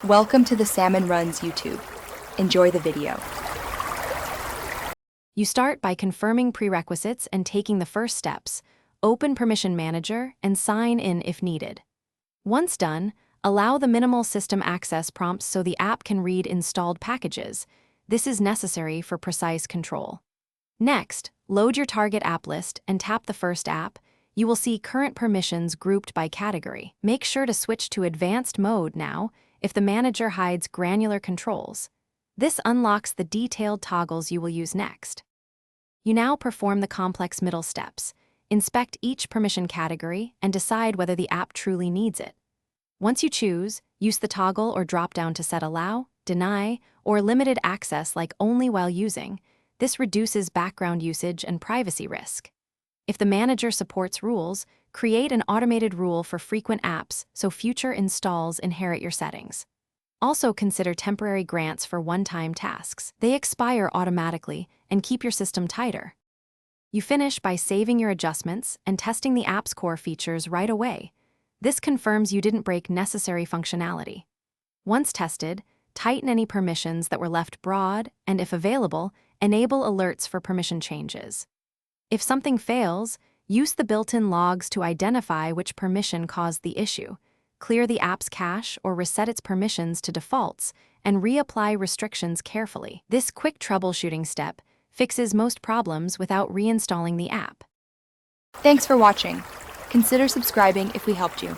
Welcome to the Salmon Runs YouTube. Enjoy the video. You start by confirming prerequisites and taking the first steps. Open Permission Manager and sign in if needed. Once done, allow the minimal system access prompts so the app can read installed packages. This is necessary for precise control. Next, load your target app list and tap the first app. You will see current permissions grouped by category. Make sure to switch to advanced mode now if the manager hides granular controls. This unlocks the detailed toggles you will use next. You now perform the complex middle steps. Inspect each permission category and decide whether the app truly needs it. Once you choose, use the toggle or drop-down to set Allow, Deny, or Limited Access like Only while using. This reduces background usage and privacy risk. If the manager supports rules, create an automated rule for frequent apps so future installs inherit your settings. Also consider temporary grants for one-time tasks. They expire automatically and keep your system tighter. You finish by saving your adjustments and testing the app's core features right away. This confirms you didn't break necessary functionality. Once tested, tighten any permissions that were left broad and, if available, enable alerts for permission changes. If something fails, use the built-in logs to identify which permission caused the issue. Clear the app's cache or reset its permissions to defaults and reapply restrictions carefully. This quick troubleshooting step fixes most problems without reinstalling the app. Thanks for watching. Consider subscribing if we helped you.